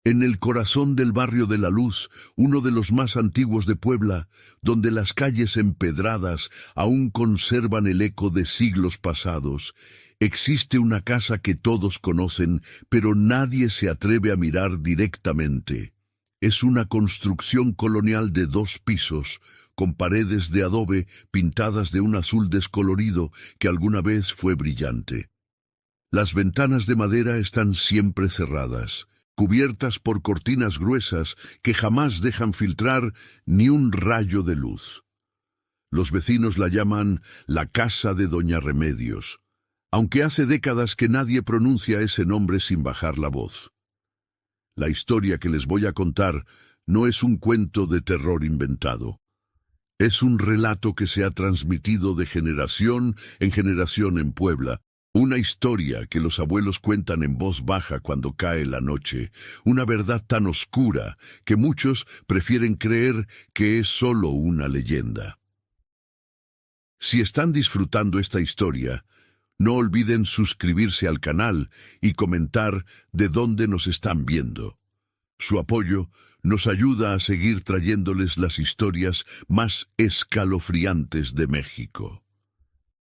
En el corazón del barrio de la Luz, uno de los más antiguos de Puebla, donde las calles empedradas aún conservan el eco de siglos pasados, existe una casa que todos conocen, pero nadie se atreve a mirar directamente. Es una construcción colonial de 2 pisos, con paredes de adobe pintadas de un azul descolorido que alguna vez fue brillante. Las ventanas de madera están siempre cerradas, cubiertas por cortinas gruesas que jamás dejan filtrar ni un rayo de luz. Los vecinos la llaman la casa de Doña Remedios, aunque hace décadas que nadie pronuncia ese nombre sin bajar la voz. La historia que les voy a contar no es un cuento de terror inventado. Es un relato que se ha transmitido de generación en Puebla. Una historia que los abuelos cuentan en voz baja cuando cae la noche, una verdad tan oscura que muchos prefieren creer que es solo una leyenda. Si están disfrutando esta historia, no olviden suscribirse al canal y comentar de dónde nos están viendo. Su apoyo nos ayuda a seguir trayéndoles las historias más escalofriantes de México.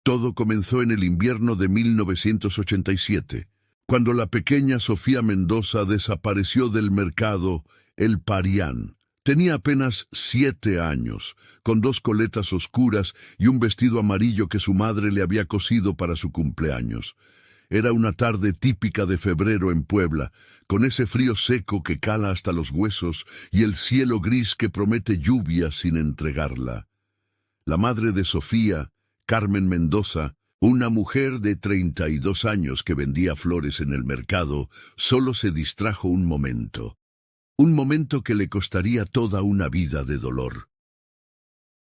Todo comenzó en el invierno de 1987, cuando la pequeña Sofía Mendoza desapareció del mercado El Parián. Tenía apenas 7 años, con 2 coletas oscuras y un vestido amarillo que su madre le había cosido para su cumpleaños. Era una tarde típica de febrero en Puebla, con ese frío seco que cala hasta los huesos y el cielo gris que promete lluvia sin entregarla. La madre de Sofía, Carmen Mendoza, una mujer de 32 años que vendía flores en el mercado, solo se distrajo un momento que le costaría toda una vida de dolor.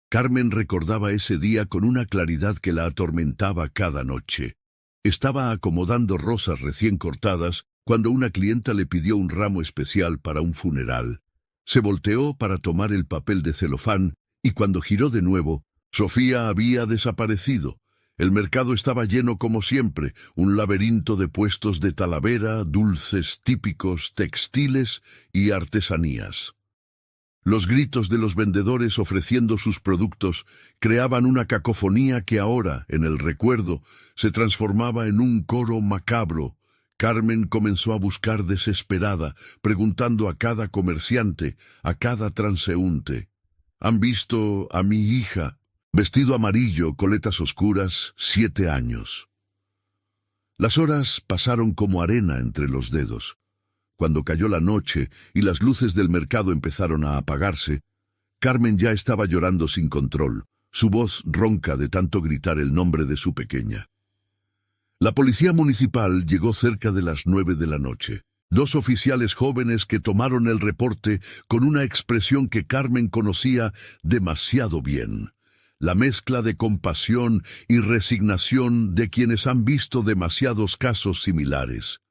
Carmen recordaba ese día con una claridad que la atormentaba cada noche. Estaba acomodando rosas recién cortadas cuando una clienta le pidió un ramo especial para un funeral. Se volteó para tomar el papel de celofán y cuando giró de nuevo, Sofía había desaparecido. El mercado estaba lleno como siempre, un laberinto de puestos de talavera, dulces típicos, textiles y artesanías. Los gritos de los vendedores ofreciendo sus productos creaban una cacofonía que ahora, en el recuerdo, se transformaba en un coro macabro. Carmen comenzó a buscar desesperada, preguntando a cada comerciante, a cada transeúnte: ¿Han visto a mi hija? Vestido amarillo, coletas oscuras, 7 años. Las horas pasaron como arena entre los dedos. Cuando cayó la noche y las luces del mercado empezaron a apagarse, Carmen ya estaba llorando sin control, su voz ronca de tanto gritar el nombre de su pequeña. La policía municipal llegó cerca de las 9 de la noche. 2 oficiales jóvenes que tomaron el reporte con una expresión que Carmen conocía demasiado bien. La mezcla de compasión y resignación de quienes han visto demasiados casos similares.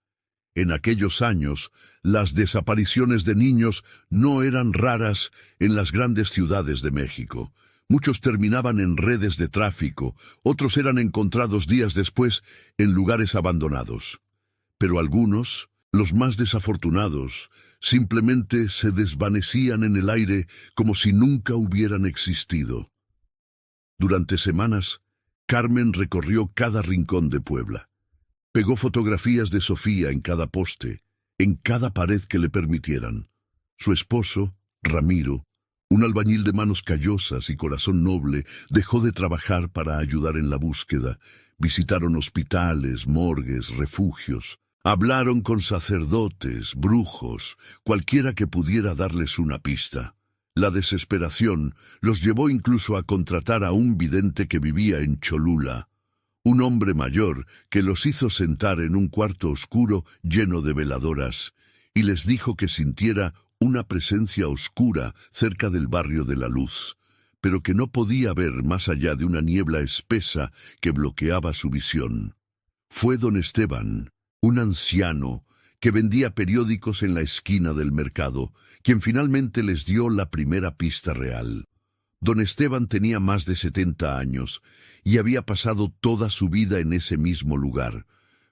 En aquellos años, las desapariciones de niños no eran raras en las grandes ciudades de México. Muchos terminaban en redes de tráfico, otros eran encontrados días después en lugares abandonados. Pero algunos, los más desafortunados, simplemente se desvanecían en el aire como si nunca hubieran existido. Durante semanas, Carmen recorrió cada rincón de Puebla. Pegó fotografías de Sofía en cada poste, en cada pared que le permitieran. Su esposo, Ramiro, un albañil de manos callosas y corazón noble, dejó de trabajar para ayudar en la búsqueda. Visitaron hospitales, morgues, refugios. Hablaron con sacerdotes, brujos, cualquiera que pudiera darles una pista. La desesperación los llevó incluso a contratar a un vidente que vivía en Cholula, un hombre mayor que los hizo sentar en un cuarto oscuro lleno de veladoras y les dijo que sintiera una presencia oscura cerca del barrio de la Luz, pero que no podía ver más allá de una niebla espesa que bloqueaba su visión. Fue don Esteban, un anciano que vendía periódicos en la esquina del mercado, quien finalmente les dio la primera pista real. Don Esteban tenía más de 70 años y había pasado toda su vida en ese mismo lugar.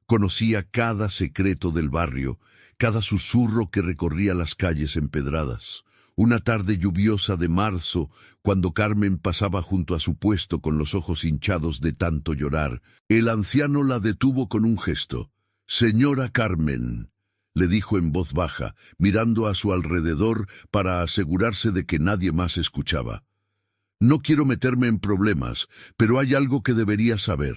Conocía cada secreto del barrio, cada susurro que recorría las calles empedradas. Una tarde lluviosa de marzo, cuando Carmen pasaba junto a su puesto con los ojos hinchados de tanto llorar, el anciano la detuvo con un gesto. «Señora Carmen», le dijo en voz baja, mirando a su alrededor para asegurarse de que nadie más escuchaba. «No quiero meterme en problemas, pero hay algo que debería saber».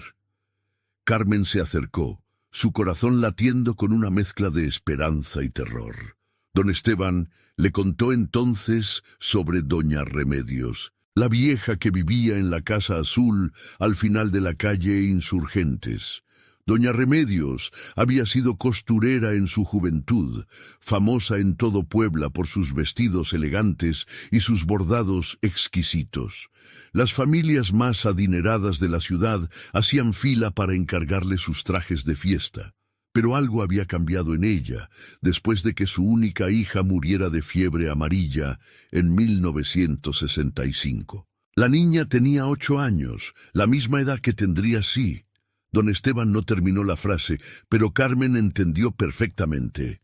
Carmen se acercó, su corazón latiendo con una mezcla de esperanza y terror. Don Esteban le contó entonces sobre doña Remedios, la vieja que vivía en la Casa Azul al final de la calle Insurgentes. Doña Remedios había sido costurera en su juventud, famosa en todo Puebla por sus vestidos elegantes y sus bordados exquisitos. Las familias más adineradas de la ciudad hacían fila para encargarle sus trajes de fiesta. Pero algo había cambiado en ella, después de que su única hija muriera de fiebre amarilla en 1965. La niña tenía 8 años, la misma edad que tendría sí. Don Esteban no terminó la frase, pero Carmen entendió perfectamente.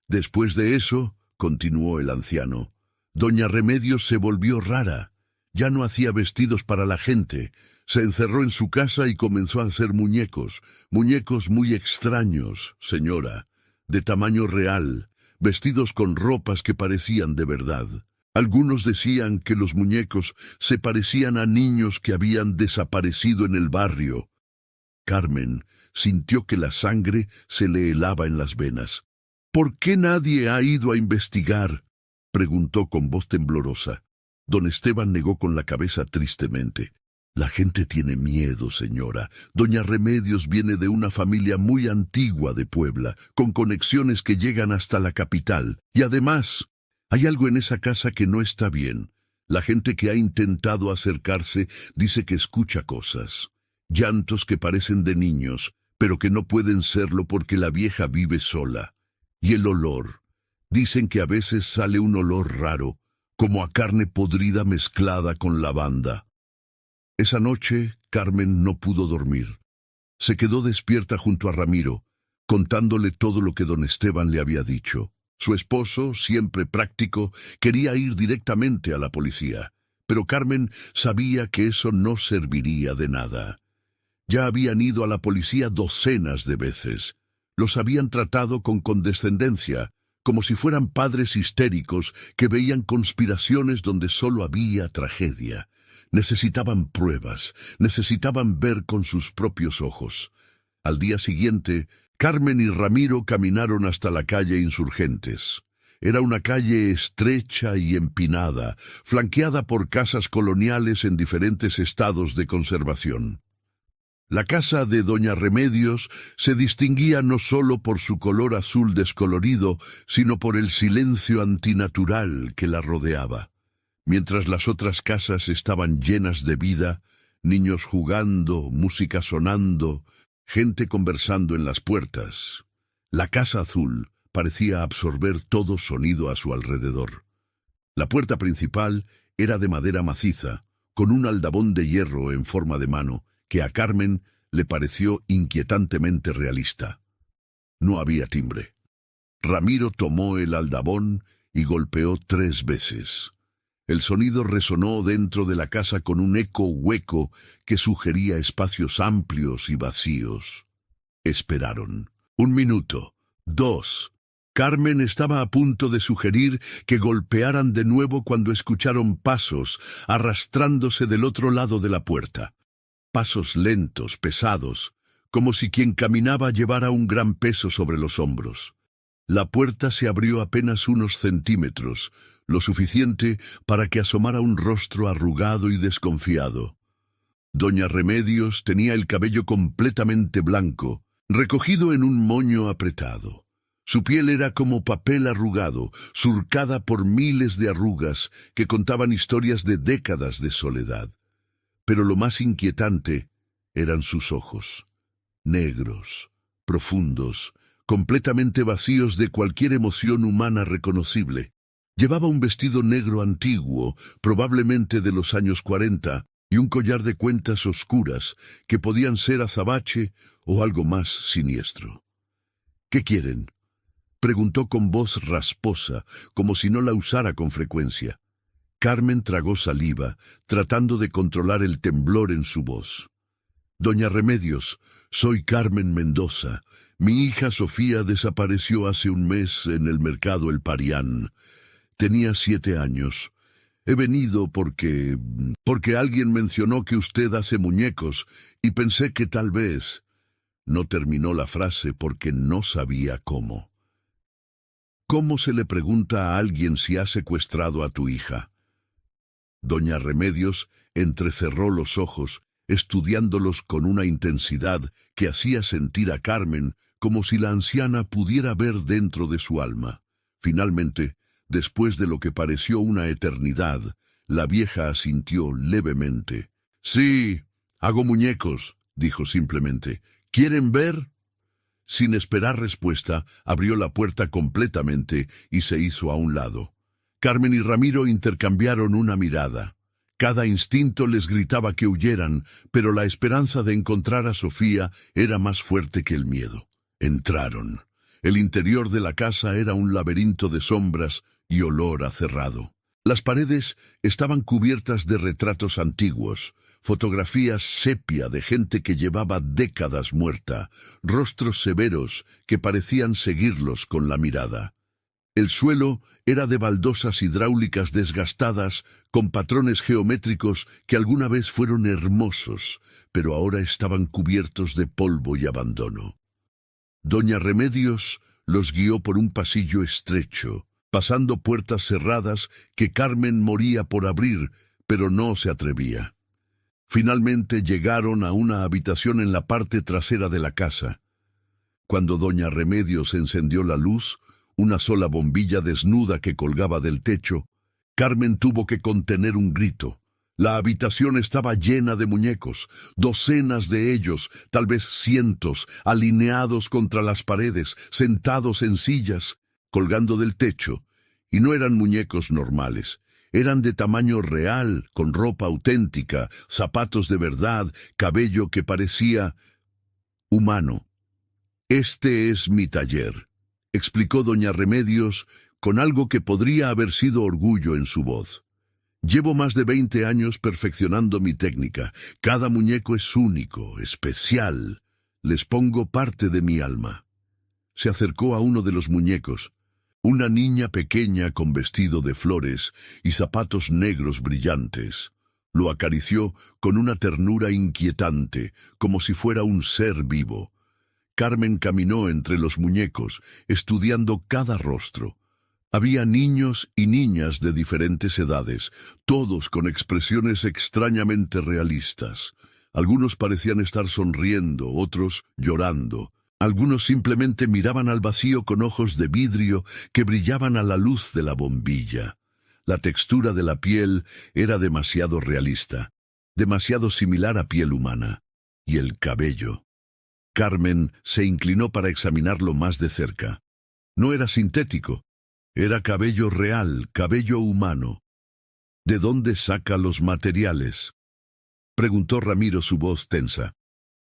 Después de eso, continuó el anciano, doña Remedios se volvió rara. Ya no hacía vestidos para la gente. Se encerró en su casa y comenzó a hacer muñecos muy extraños, señora, de tamaño real, vestidos con ropas que parecían de verdad. Algunos decían que los muñecos se parecían a niños que habían desaparecido en el barrio. Carmen sintió que la sangre se le helaba en las venas. «¿Por qué nadie ha ido a investigar?», preguntó con voz temblorosa. Don Esteban negó con la cabeza tristemente. «La gente tiene miedo, señora. Doña Remedios viene de una familia muy antigua de Puebla, con conexiones que llegan hasta la capital. Y además, hay algo en esa casa que no está bien. La gente que ha intentado acercarse dice que escucha cosas. Llantos que parecen de niños, pero que no pueden serlo porque la vieja vive sola. Y el olor. Dicen que a veces sale un olor raro, como a carne podrida mezclada con lavanda». Esa noche, Carmen no pudo dormir. Se quedó despierta junto a Ramiro, contándole todo lo que don Esteban le había dicho. Su esposo, siempre práctico, quería ir directamente a la policía, pero Carmen sabía que eso no serviría de nada. Ya habían ido a la policía docenas de veces. Los habían tratado con condescendencia, como si fueran padres histéricos que veían conspiraciones donde solo había tragedia. Necesitaban pruebas, necesitaban ver con sus propios ojos. Al día siguiente, Carmen y Ramiro caminaron hasta la calle Insurgentes. Era una calle estrecha y empinada, flanqueada por casas coloniales en diferentes estados de conservación. La casa de doña Remedios se distinguía no solo por su color azul descolorido, sino por el silencio antinatural que la rodeaba. Mientras las otras casas estaban llenas de vida, niños jugando, música sonando, gente conversando en las puertas. La casa azul parecía absorber todo sonido a su alrededor. La puerta principal era de madera maciza, con un aldabón de hierro en forma de mano, que a Carmen le pareció inquietantemente realista. No había timbre. Ramiro tomó el aldabón y golpeó 3 veces. El sonido resonó dentro de la casa con un eco hueco que sugería espacios amplios y vacíos. Esperaron. 1 minuto, 2. Carmen estaba a punto de sugerir que golpearan de nuevo cuando escucharon pasos arrastrándose del otro lado de la puerta. Pasos lentos, pesados, como si quien caminaba llevara un gran peso sobre los hombros. La puerta se abrió apenas unos centímetros, lo suficiente para que asomara un rostro arrugado y desconfiado. Doña Remedios tenía el cabello completamente blanco, recogido en un moño apretado. Su piel era como papel arrugado, surcada por miles de arrugas que contaban historias de décadas de soledad. Pero lo más inquietante eran sus ojos, negros, profundos, completamente vacíos de cualquier emoción humana reconocible. Llevaba un vestido negro antiguo, probablemente de los años 40, y un collar de cuentas oscuras que podían ser azabache o algo más siniestro. —¿Qué quieren? —preguntó con voz rasposa, como si no la usara con frecuencia. Carmen tragó saliva, tratando de controlar el temblor en su voz. —Doña Remedios, soy Carmen Mendoza. Mi hija Sofía desapareció hace un mes en el mercado El Parián. Tenía 7 años. He venido porque alguien mencionó que usted hace muñecos y pensé que tal vez... No terminó la frase porque no sabía cómo. ¿Cómo se le pregunta a alguien si ha secuestrado a tu hija? Doña Remedios entrecerró los ojos, estudiándolos con una intensidad que hacía sentir a Carmen como si la anciana pudiera ver dentro de su alma. Finalmente, después de lo que pareció una eternidad, la vieja asintió levemente. —Sí, hago muñecos —dijo simplemente—. ¿Quieren ver? Sin esperar respuesta, abrió la puerta completamente y se hizo a un lado. Carmen y Ramiro intercambiaron una mirada. Cada instinto les gritaba que huyeran, pero la esperanza de encontrar a Sofía era más fuerte que el miedo. Entraron. El interior de la casa era un laberinto de sombras y olor a cerrado. Las paredes estaban cubiertas de retratos antiguos, fotografías sepia de gente que llevaba décadas muerta, rostros severos que parecían seguirlos con la mirada. El suelo era de baldosas hidráulicas desgastadas con patrones geométricos que alguna vez fueron hermosos, pero ahora estaban cubiertos de polvo y abandono. Doña Remedios los guió por un pasillo estrecho, pasando puertas cerradas que Carmen moría por abrir, pero no se atrevía. Finalmente llegaron a una habitación en la parte trasera de la casa. Cuando doña Remedios encendió la luz, una sola bombilla desnuda que colgaba del techo, Carmen tuvo que contener un grito. La habitación estaba llena de muñecos, docenas de ellos, tal vez cientos, alineados contra las paredes, sentados en sillas, colgando del techo, y no eran muñecos normales. Eran de tamaño real, con ropa auténtica, zapatos de verdad, cabello que parecía humano. «Este es mi taller», explicó doña Remedios con algo que podría haber sido orgullo en su voz. «Llevo más de 20 años perfeccionando mi técnica. Cada muñeco es único, especial. Les pongo parte de mi alma». Se acercó a uno de los muñecos. Una niña pequeña con vestido de flores y zapatos negros brillantes. Lo acarició con una ternura inquietante, como si fuera un ser vivo. Carmen caminó entre los muñecos, estudiando cada rostro. Había niños y niñas de diferentes edades, todos con expresiones extrañamente realistas. Algunos parecían estar sonriendo, otros llorando. Algunos simplemente miraban al vacío con ojos de vidrio que brillaban a la luz de la bombilla. La textura de la piel era demasiado realista, demasiado similar a piel humana. Y el cabello. Carmen se inclinó para examinarlo más de cerca. No era sintético, era cabello real, cabello humano. ¿De dónde saca los materiales?, preguntó Ramiro, su voz tensa.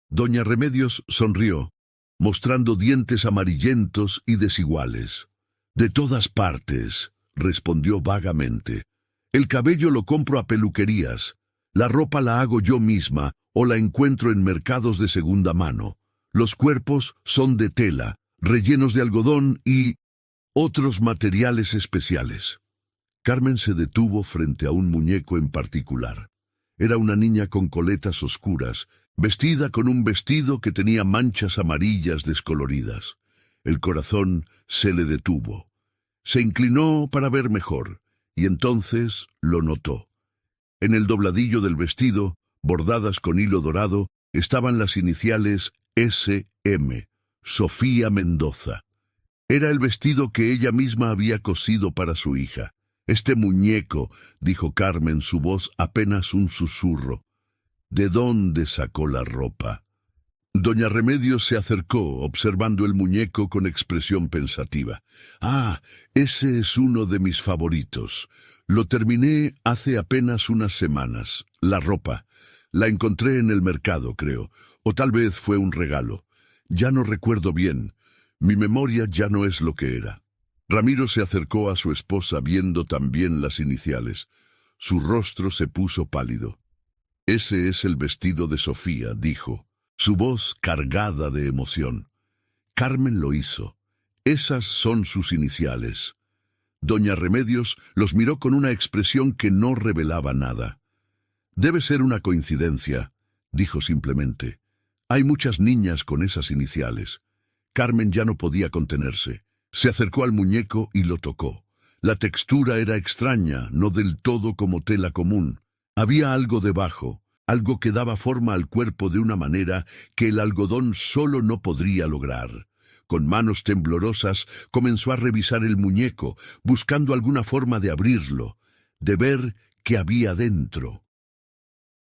Doña Remedios sonrió, mostrando dientes amarillentos y desiguales. «De todas partes», respondió vagamente. «El cabello lo compro a peluquerías. La ropa la hago yo misma o la encuentro en mercados de segunda mano. Los cuerpos son de tela, rellenos de algodón y otros materiales especiales». Carmen se detuvo frente a un muñeco en particular. Era una niña con coletas oscuras, vestida con un vestido que tenía manchas amarillas descoloridas. El corazón se le detuvo. Se inclinó para ver mejor, y entonces lo notó. En el dobladillo del vestido, bordadas con hilo dorado, estaban las iniciales S.M., Sofía Mendoza. Era el vestido que ella misma había cosido para su hija. «Este muñeco», dijo Carmen, su voz apenas un susurro. «¿De dónde sacó la ropa?». Doña Remedios se acercó, observando el muñeco con expresión pensativa. «Ah, ese es uno de mis favoritos. Lo terminé hace apenas unas semanas. La ropa. La encontré en el mercado, creo. O tal vez fue un regalo. Ya no recuerdo bien. Mi memoria ya no es lo que era. Ramiro se acercó a su esposa viendo también las iniciales. Su rostro se puso pálido. «Ese es el vestido de Sofía», dijo, su voz cargada de emoción. «Carmen lo hizo. Esas son sus iniciales». Doña Remedios los miró con una expresión que no revelaba nada. «Debe ser una coincidencia», dijo simplemente. «Hay muchas niñas con esas iniciales». Carmen ya no podía contenerse. Se acercó al muñeco y lo tocó. La textura era extraña, no del todo como tela común. Había algo debajo, algo que daba forma al cuerpo de una manera que el algodón solo no podría lograr. Con manos temblorosas comenzó a revisar el muñeco, buscando alguna forma de abrirlo, de ver qué había dentro.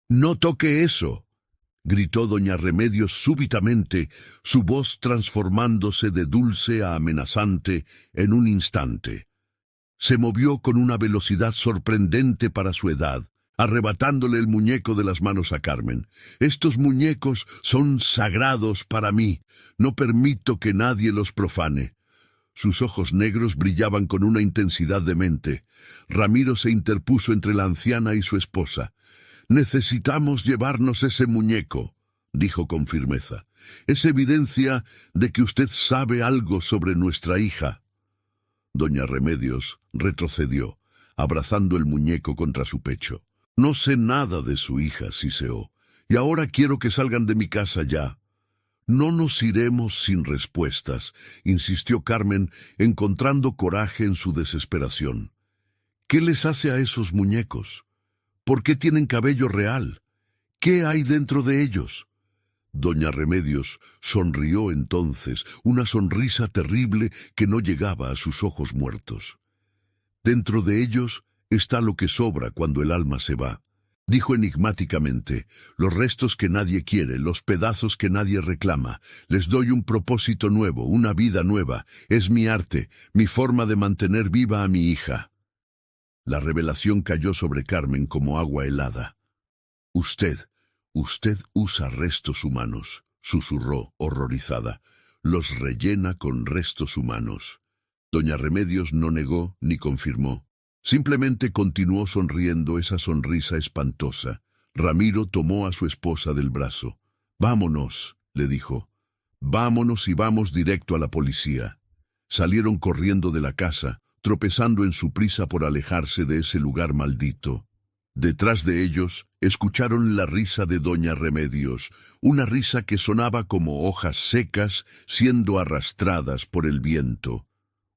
«¡No toque eso!», gritó doña Remedios súbitamente, su voz transformándose de dulce a amenazante en un instante. Se movió con una velocidad sorprendente para su edad, arrebatándole el muñeco de las manos a Carmen. «Estos muñecos son sagrados para mí. No permito que nadie los profane». Sus ojos negros brillaban con una intensidad demente. Ramiro se interpuso entre la anciana y su esposa. «Necesitamos llevarnos ese muñeco», dijo con firmeza. «Es evidencia de que usted sabe algo sobre nuestra hija». Doña Remedios retrocedió, abrazando el muñeco contra su pecho. «No sé nada de su hija», siseó, «y ahora quiero que salgan de mi casa ya». «No nos iremos sin respuestas», insistió Carmen, encontrando coraje en su desesperación. «¿Qué les hace a esos muñecos? ¿Por qué tienen cabello real? ¿Qué hay dentro de ellos?». Doña Remedios sonrió entonces, una sonrisa terrible que no llegaba a sus ojos muertos. «Dentro de ellos está lo que sobra cuando el alma se va», dijo enigmáticamente. «Los restos que nadie quiere, los pedazos que nadie reclama. Les doy un propósito nuevo, una vida nueva. Es mi arte, mi forma de mantener viva a mi hija». La revelación cayó sobre Carmen como agua helada. Usted usa restos humanos», susurró horrorizada. «Los rellena con restos humanos». Doña Remedios no negó ni confirmó. Simplemente continuó sonriendo esa sonrisa espantosa. Ramiro tomó a su esposa del brazo. «Vámonos», le dijo. «Vámonos y vamos directo a la policía». Salieron corriendo de la casa, tropezando en su prisa por alejarse de ese lugar maldito. Detrás de ellos, escucharon la risa de doña Remedios, una risa que sonaba como hojas secas siendo arrastradas por el viento.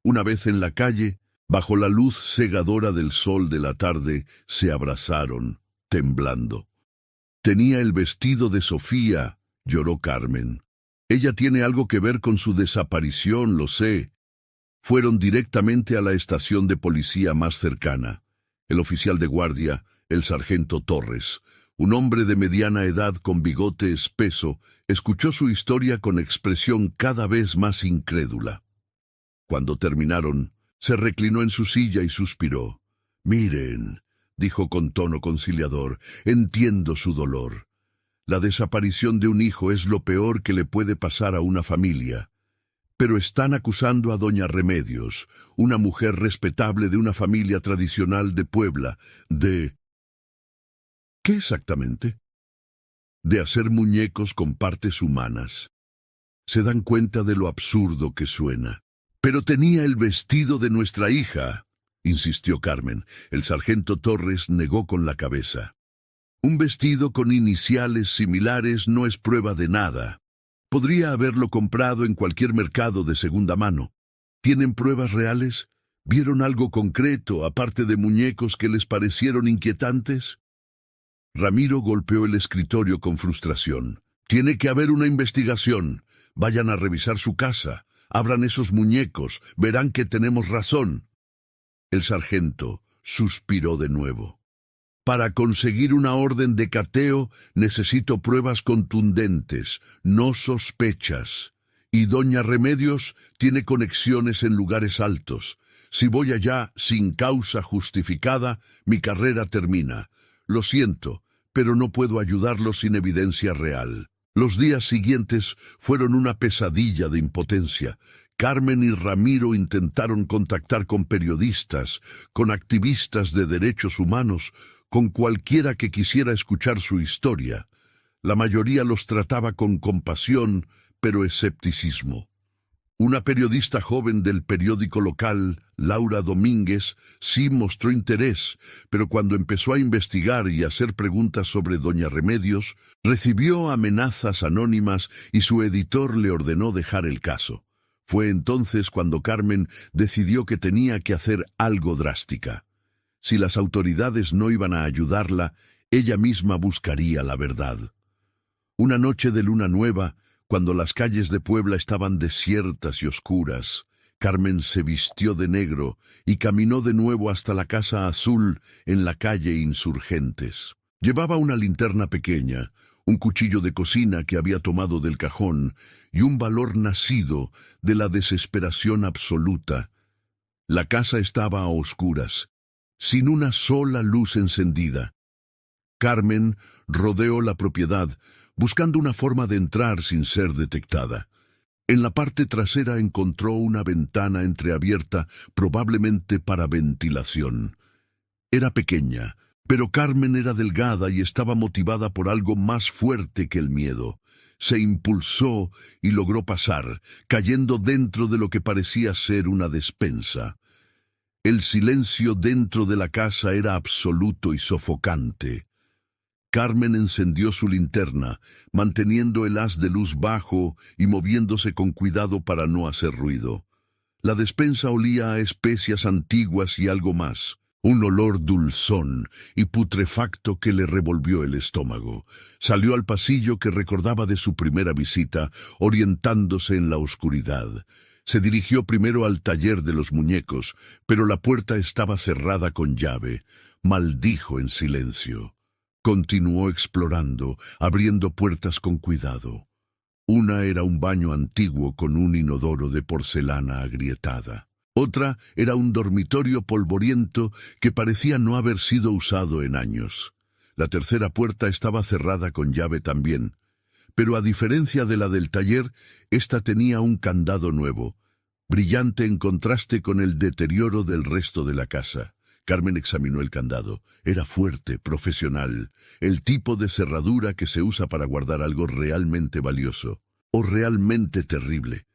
Una vez en la calle, bajo la luz cegadora del sol de la tarde, se abrazaron, temblando. «Tenía el vestido de Sofía», lloró Carmen. «Ella tiene algo que ver con su desaparición, lo sé». Fueron directamente a la estación de policía más cercana. El oficial de guardia, el sargento Torres, un hombre de mediana edad con bigote espeso, escuchó su historia con expresión cada vez más incrédula. Cuando terminaron, se reclinó en su silla y suspiró. «Miren», dijo con tono conciliador, «entiendo su dolor. La desaparición de un hijo es lo peor que le puede pasar a una familia. Pero están acusando a doña Remedios, una mujer respetable de una familia tradicional de Puebla, de... ¿Qué exactamente? De hacer muñecos con partes humanas. Se dan cuenta de lo absurdo que suena. Pero tenía el vestido de nuestra hija», insistió Carmen. El sargento Torres negó con la cabeza. «Un vestido con iniciales similares no es prueba de nada. Podría haberlo comprado en cualquier mercado de segunda mano. ¿Tienen pruebas reales? ¿Vieron algo concreto, aparte de muñecos que les parecieron inquietantes?» Ramiro golpeó el escritorio con frustración. «Tiene que haber una investigación. Vayan a revisar su casa. Abran esos muñecos. Verán que tenemos razón». El sargento suspiró de nuevo. «Para conseguir una orden de cateo necesito pruebas contundentes, no sospechas. Y doña Remedios tiene conexiones en lugares altos. Si voy allá sin causa justificada, mi carrera termina. Lo siento, pero no puedo ayudarlo sin evidencia real. Los días siguientes fueron una pesadilla de impotencia. Carmen y Ramiro intentaron contactar con periodistas, con activistas de derechos humanos, con cualquiera que quisiera escuchar su historia. La mayoría los trataba con compasión, pero escepticismo. Una periodista joven del periódico local, Laura Domínguez, sí mostró interés, pero cuando empezó a investigar y hacer preguntas sobre Doña Remedios, recibió amenazas anónimas y su editor le ordenó dejar el caso. Fue entonces cuando Carmen decidió que tenía que hacer algo drástica. Si las autoridades no iban a ayudarla, ella misma buscaría la verdad. Una noche de luna nueva, cuando las calles de Puebla estaban desiertas y oscuras, Carmen se vistió de negro y caminó de nuevo hasta la Casa Azul en la calle Insurgentes. Llevaba una linterna pequeña, un cuchillo de cocina que había tomado del cajón y un valor nacido de la desesperación absoluta. La casa estaba a oscuras, sin una sola luz encendida. Carmen rodeó la propiedad, buscando una forma de entrar sin ser detectada. En la parte trasera encontró una ventana entreabierta, probablemente para ventilación. Era pequeña, pero Carmen era delgada y estaba motivada por algo más fuerte que el miedo. Se impulsó y logró pasar, cayendo dentro de lo que parecía ser una despensa. El silencio dentro de la casa era absoluto y sofocante. Carmen encendió su linterna, manteniendo el haz de luz bajo y moviéndose con cuidado para no hacer ruido. La despensa olía a especias antiguas y algo más, un olor dulzón y putrefacto que le revolvió el estómago. Salió al pasillo que recordaba de su primera visita, orientándose en la oscuridad. Se dirigió primero al taller de los muñecos, pero la puerta estaba cerrada con llave. Maldijo en silencio. Continuó explorando, abriendo puertas con cuidado. Una era un baño antiguo con un inodoro de porcelana agrietada. Otra era un dormitorio polvoriento que parecía no haber sido usado en años. La tercera puerta estaba cerrada con llave también, pero a diferencia de la del taller, esta tenía un candado nuevo, brillante en contraste con el deterioro del resto de la casa. Carmen examinó el candado. Era fuerte, profesional, el tipo de cerradura que se usa para guardar algo realmente valioso, o realmente terrible.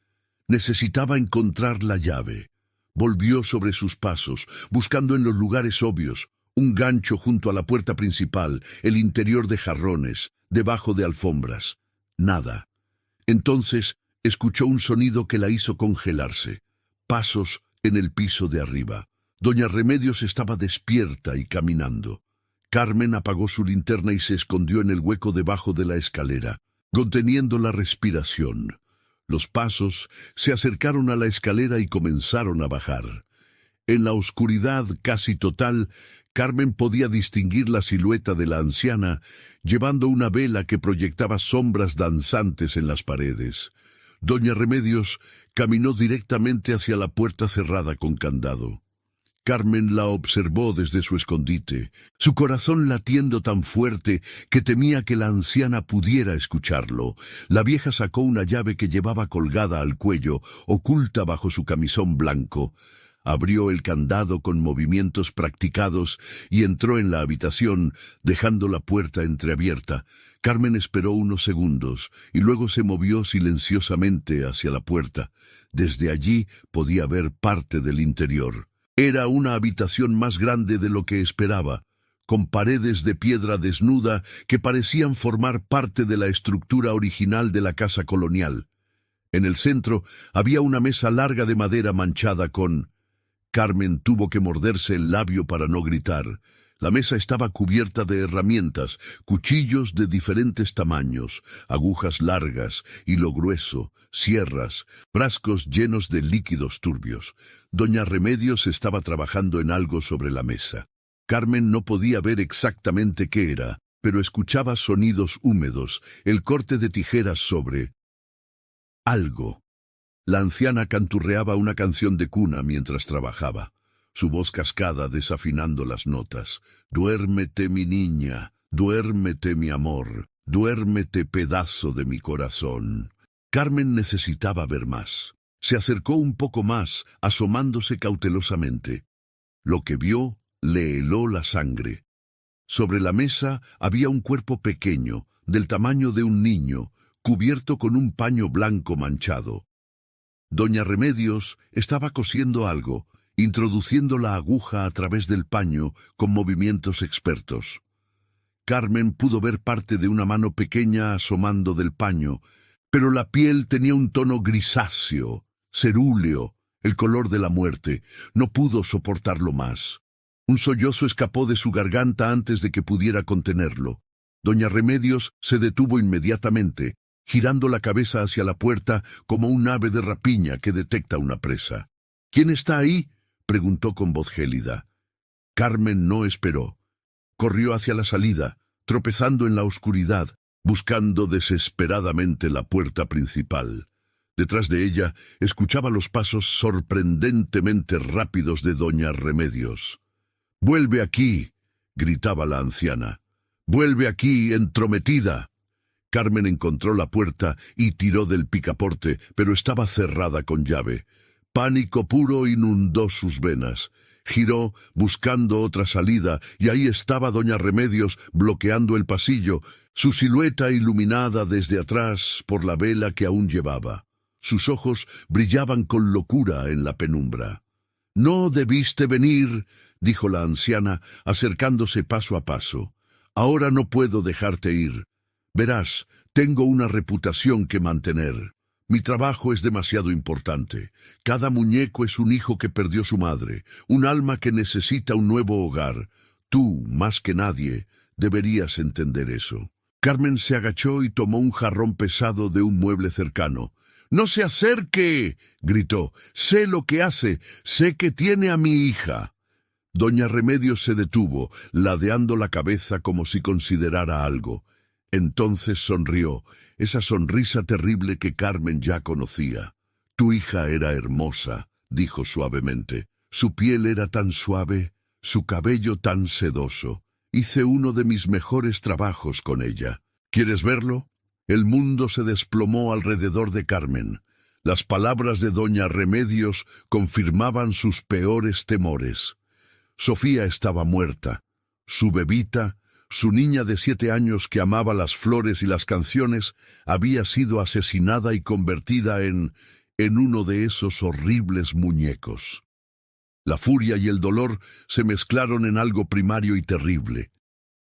Necesitaba encontrar la llave. Volvió sobre sus pasos, buscando en los lugares obvios, un gancho junto a la puerta principal, el interior de jarrones, debajo de alfombras. Nada. Entonces escuchó un sonido que la hizo congelarse. Pasos en el piso de arriba. Doña Remedios estaba despierta y caminando. Carmen apagó su linterna y se escondió en el hueco debajo de la escalera, conteniendo la respiración. Los pasos se acercaron a la escalera y comenzaron a bajar. En la oscuridad casi total, Carmen podía distinguir la silueta de la anciana, llevando una vela que proyectaba sombras danzantes en las paredes. Doña Remedios caminó directamente hacia la puerta cerrada con candado. Carmen la observó desde su escondite, su corazón latiendo tan fuerte que temía que la anciana pudiera escucharlo. La vieja sacó una llave que llevaba colgada al cuello, oculta bajo su camisón blanco. Abrió el candado con movimientos practicados y entró en la habitación, dejando la puerta entreabierta. Carmen esperó unos segundos y luego se movió silenciosamente hacia la puerta. Desde allí podía ver parte del interior. Era una habitación más grande de lo que esperaba, con paredes de piedra desnuda que parecían formar parte de la estructura original de la casa colonial. En el centro había una mesa larga de madera manchada con... Carmen tuvo que morderse el labio para no gritar. La mesa estaba cubierta de herramientas, cuchillos de diferentes tamaños, agujas largas, hilo grueso, sierras, frascos llenos de líquidos turbios. Doña Remedios estaba trabajando en algo sobre la mesa. Carmen no podía ver exactamente qué era, pero escuchaba sonidos húmedos, el corte de tijeras sobre algo. La anciana canturreaba una canción de cuna mientras trabajaba, su voz cascada desafinando las notas. «Duérmete, mi niña, duérmete, mi amor, duérmete, pedazo de mi corazón». Carmen necesitaba ver más. Se acercó un poco más, asomándose cautelosamente. Lo que vio le heló la sangre. Sobre la mesa había un cuerpo pequeño, del tamaño de un niño, cubierto con un paño blanco manchado. Doña Remedios estaba cosiendo algo, introduciendo la aguja a través del paño con movimientos expertos. Carmen pudo ver parte de una mano pequeña asomando del paño, pero la piel tenía un tono grisáceo, cerúleo, el color de la muerte. No pudo soportarlo más. Un sollozo escapó de su garganta antes de que pudiera contenerlo. Doña Remedios se detuvo inmediatamente, girando la cabeza hacia la puerta como un ave de rapiña que detecta una presa. «¿Quién está ahí?», preguntó con voz gélida. Carmen no esperó. Corrió hacia la salida, tropezando en la oscuridad, buscando desesperadamente la puerta principal. Detrás de ella escuchaba los pasos sorprendentemente rápidos de doña Remedios. «¡Vuelve aquí!», gritaba la anciana. «¡Vuelve aquí, entrometida!». Carmen encontró la puerta y tiró del picaporte, pero estaba cerrada con llave. Pánico puro inundó sus venas. Giró, buscando otra salida, y ahí estaba doña Remedios bloqueando el pasillo, su silueta iluminada desde atrás por la vela que aún llevaba. Sus ojos brillaban con locura en la penumbra. «No debiste venir», dijo la anciana, acercándose paso a paso. «Ahora no puedo dejarte ir. Verás, tengo una reputación que mantener. Mi trabajo es demasiado importante. Cada muñeco es un hijo que perdió su madre, un alma que necesita un nuevo hogar. Tú, más que nadie, deberías entender eso». Carmen se agachó y tomó un jarrón pesado de un mueble cercano. «¡No se acerque!», gritó. «Sé lo que hace, sé que tiene a mi hija». Doña Remedios se detuvo, ladeando la cabeza como si considerara algo. Entonces sonrió, esa sonrisa terrible que Carmen ya conocía. «Tu hija era hermosa», dijo suavemente. «Su piel era tan suave, su cabello tan sedoso. Hice uno de mis mejores trabajos con ella. ¿Quieres verlo?». El mundo se desplomó alrededor de Carmen. Las palabras de doña Remedios confirmaban sus peores temores. Sofía estaba muerta. Su bebita, su niña de 7 años que amaba las flores y las canciones, había sido asesinada y convertida en uno de esos horribles muñecos. La furia y el dolor se mezclaron en algo primario y terrible.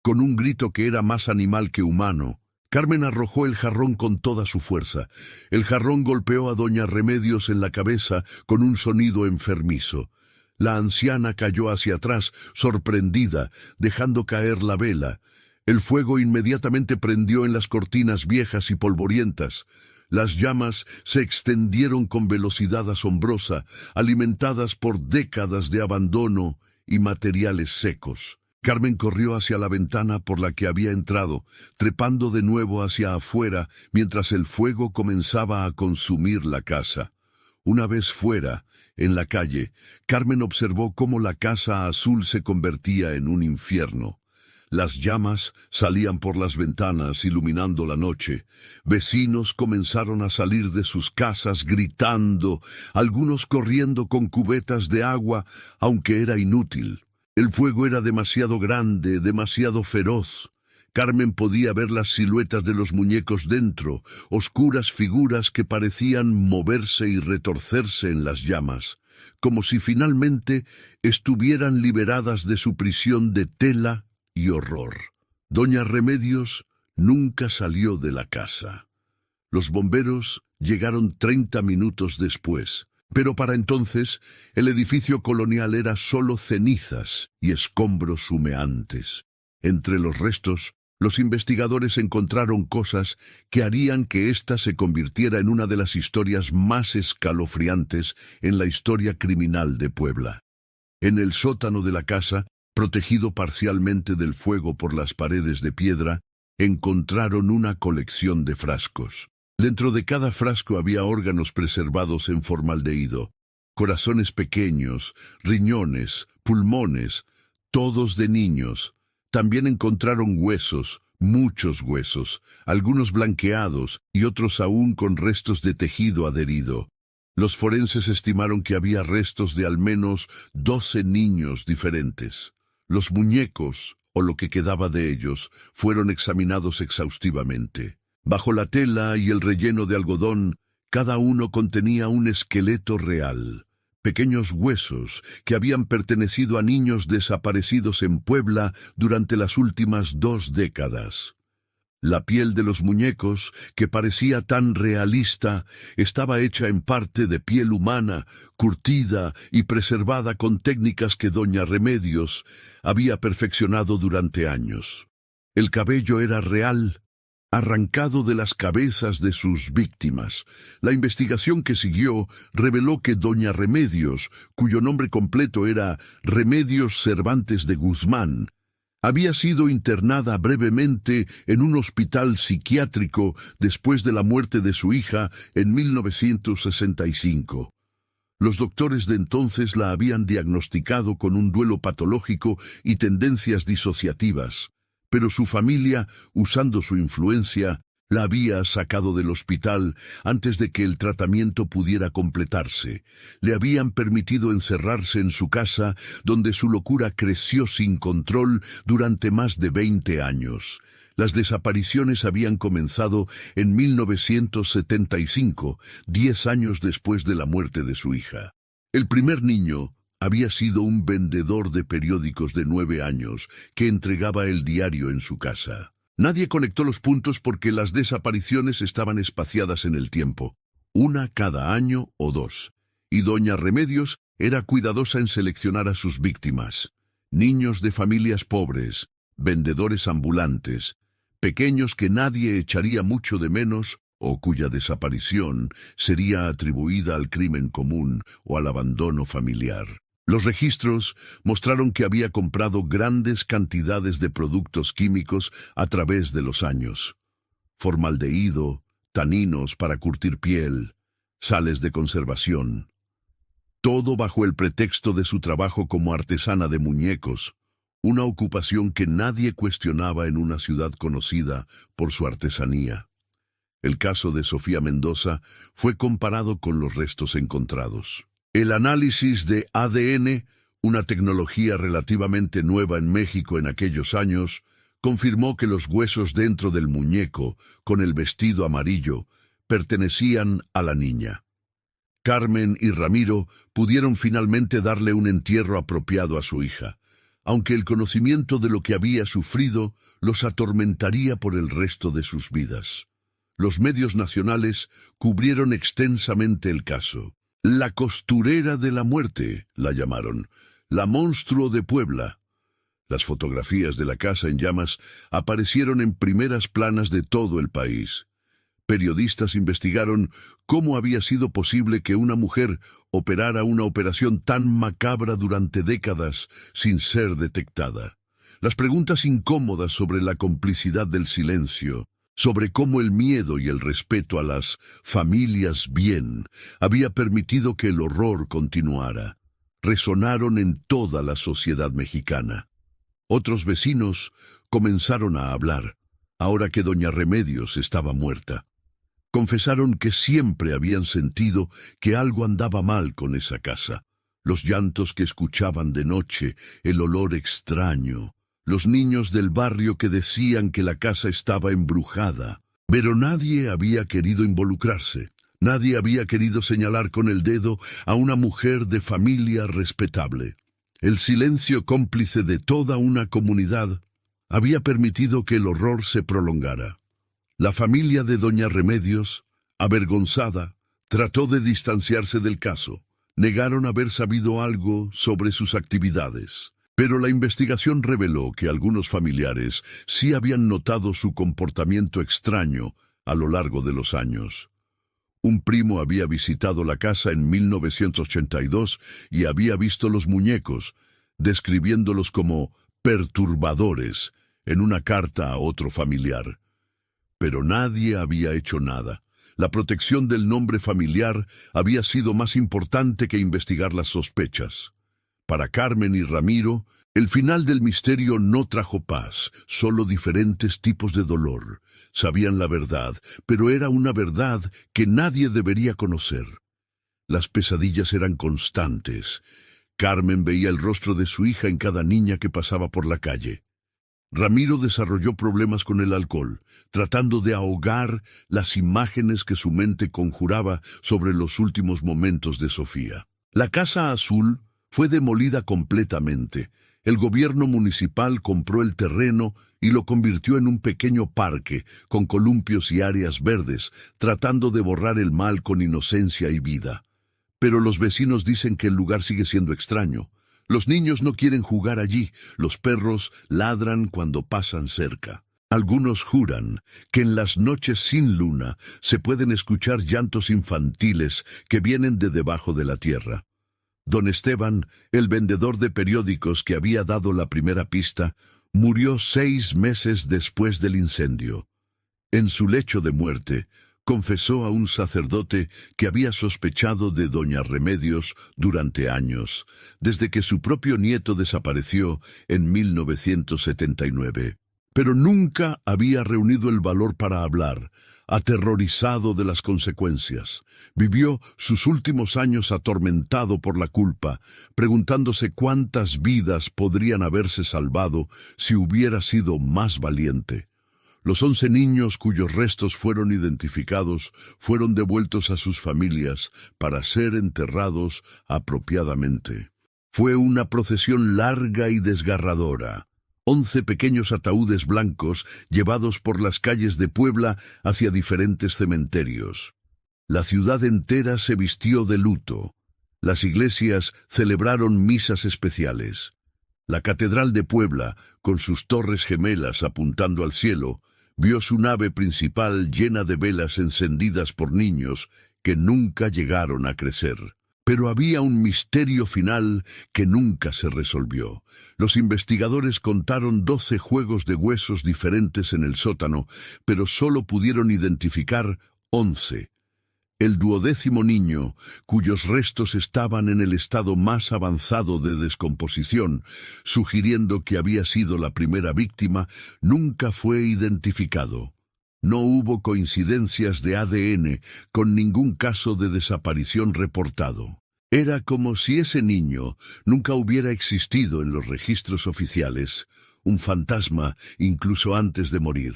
Con un grito que era más animal que humano, Carmen arrojó el jarrón con toda su fuerza. El jarrón golpeó a doña Remedios en la cabeza con un sonido enfermizo. La anciana cayó hacia atrás, sorprendida, dejando caer la vela. El fuego inmediatamente prendió en las cortinas viejas y polvorientas. Las llamas se extendieron con velocidad asombrosa, alimentadas por décadas de abandono y materiales secos. Carmen corrió hacia la ventana por la que había entrado, trepando de nuevo hacia afuera mientras el fuego comenzaba a consumir la casa. Una vez fuera, en la calle, Carmen observó cómo la casa azul se convertía en un infierno. Las llamas salían por las ventanas iluminando la noche. Vecinos comenzaron a salir de sus casas gritando, algunos corriendo con cubetas de agua, aunque era inútil. El fuego era demasiado grande, demasiado feroz. Carmen podía ver las siluetas de los muñecos dentro, oscuras figuras que parecían moverse y retorcerse en las llamas, como si finalmente estuvieran liberadas de su prisión de tela y horror. Doña Remedios nunca salió de la casa. Los bomberos llegaron 30 minutos después, pero para entonces el edificio colonial era solo cenizas y escombros humeantes. Entre los restos, los investigadores encontraron cosas que harían que ésta se convirtiera en una de las historias más escalofriantes en la historia criminal de Puebla. En el sótano de la casa, protegido parcialmente del fuego por las paredes de piedra, encontraron una colección de frascos. Dentro de cada frasco había órganos preservados en formaldehído, corazones pequeños, riñones, pulmones, todos de niños. También encontraron huesos, muchos huesos, algunos blanqueados y otros aún con restos de tejido adherido. Los forenses estimaron que había restos de al menos 12 niños diferentes. Los muñecos, o lo que quedaba de ellos, fueron examinados exhaustivamente. Bajo la tela y el relleno de algodón, cada uno contenía un esqueleto real, pequeños huesos que habían pertenecido a niños desaparecidos en Puebla durante las últimas 2 décadas. La piel de los muñecos, que parecía tan realista, estaba hecha en parte de piel humana, curtida y preservada con técnicas que doña Remedios había perfeccionado durante años. El cabello era real, arrancado de las cabezas de sus víctimas. La investigación que siguió reveló que doña Remedios, cuyo nombre completo era Remedios Cervantes de Guzmán, había sido internada brevemente en un hospital psiquiátrico después de la muerte de su hija en 1965. Los doctores de entonces la habían diagnosticado con un duelo patológico y tendencias disociativas, pero su familia, usando su influencia, la había sacado del hospital antes de que el tratamiento pudiera completarse. Le habían permitido encerrarse en su casa, donde su locura creció sin control durante más de 20 años. Las desapariciones habían comenzado en 1975, 10 años después de la muerte de su hija. El primer niño había sido un vendedor de periódicos de 9 años que entregaba el diario en su casa. Nadie conectó los puntos porque las desapariciones estaban espaciadas en el tiempo, una cada año o 2, y doña Remedios era cuidadosa en seleccionar a sus víctimas. Niños de familias pobres, vendedores ambulantes, pequeños que nadie echaría mucho de menos o cuya desaparición sería atribuida al crimen común o al abandono familiar. Los registros mostraron que había comprado grandes cantidades de productos químicos a través de los años. Formaldehído, taninos para curtir piel, sales de conservación. Todo bajo el pretexto de su trabajo como artesana de muñecos, una ocupación que nadie cuestionaba en una ciudad conocida por su artesanía. El caso de Sofía Mendoza fue comparado con los restos encontrados. El análisis de ADN, una tecnología relativamente nueva en México en aquellos años, confirmó que los huesos dentro del muñeco, con el vestido amarillo, pertenecían a la niña. Carmen y Ramiro pudieron finalmente darle un entierro apropiado a su hija, aunque el conocimiento de lo que había sufrido los atormentaría por el resto de sus vidas. Los medios nacionales cubrieron extensamente el caso. La costurera de la muerte, la llamaron, la monstruo de Puebla. Las fotografías de la casa en llamas aparecieron en primeras planas de todo el país. Periodistas investigaron cómo había sido posible que una mujer operara una operación tan macabra durante décadas sin ser detectada. Las preguntas incómodas sobre la complicidad del silencio, sobre cómo el miedo y el respeto a las familias bien había permitido que el horror continuara, resonaron en toda la sociedad mexicana. Otros vecinos comenzaron a hablar, ahora que doña Remedios estaba muerta. Confesaron que siempre habían sentido que algo andaba mal con esa casa. Los llantos que escuchaban de noche, el olor extraño, los niños del barrio que decían que la casa estaba embrujada. Pero nadie había querido involucrarse. Nadie había querido señalar con el dedo a una mujer de familia respetable. El silencio cómplice de toda una comunidad había permitido que el horror se prolongara. La familia de doña Remedios, avergonzada, trató de distanciarse del caso. Negaron haber sabido algo sobre sus actividades. Pero la investigación reveló que algunos familiares sí habían notado su comportamiento extraño a lo largo de los años. Un primo había visitado la casa en 1982 y había visto los muñecos, describiéndolos como perturbadores en una carta a otro familiar. Pero nadie había hecho nada. La protección del nombre familiar había sido más importante que investigar las sospechas. Para Carmen y Ramiro, el final del misterio no trajo paz, solo diferentes tipos de dolor. Sabían la verdad, pero era una verdad que nadie debería conocer. Las pesadillas eran constantes. Carmen veía el rostro de su hija en cada niña que pasaba por la calle. Ramiro desarrolló problemas con el alcohol, tratando de ahogar las imágenes que su mente conjuraba sobre los últimos momentos de Sofía. La Casa Azul fue demolida completamente. El gobierno municipal compró el terreno y lo convirtió en un pequeño parque con columpios y áreas verdes, tratando de borrar el mal con inocencia y vida. Pero los vecinos dicen que el lugar sigue siendo extraño. Los niños no quieren jugar allí, los perros ladran cuando pasan cerca. Algunos juran que en las noches sin luna se pueden escuchar llantos infantiles que vienen de debajo de la tierra. Don Esteban, el vendedor de periódicos que había dado la primera pista, murió 6 meses después del incendio. En su lecho de muerte, confesó a un sacerdote que había sospechado de doña Remedios durante años, desde que su propio nieto desapareció en 1979. Pero nunca había reunido el valor para hablar, aterrorizado de las consecuencias. Vivió sus últimos años atormentado por la culpa, preguntándose cuántas vidas podrían haberse salvado si hubiera sido más valiente. Los 11 niños cuyos restos fueron identificados fueron devueltos a sus familias para ser enterrados apropiadamente. Fue una procesión larga y desgarradora. 11 pequeños ataúdes blancos llevados por las calles de Puebla hacia diferentes cementerios. La ciudad entera se vistió de luto. Las iglesias celebraron misas especiales. La Catedral de Puebla, con sus torres gemelas apuntando al cielo, vio su nave principal llena de velas encendidas por niños que nunca llegaron a crecer. Pero había un misterio final que nunca se resolvió. Los investigadores contaron 12 juegos de huesos diferentes en el sótano, pero solo pudieron identificar 11. El 12º niño, cuyos restos estaban en el estado más avanzado de descomposición, sugiriendo que había sido la primera víctima, nunca fue identificado. No hubo coincidencias de ADN con ningún caso de desaparición reportado. Era como si ese niño nunca hubiera existido en los registros oficiales, un fantasma incluso antes de morir.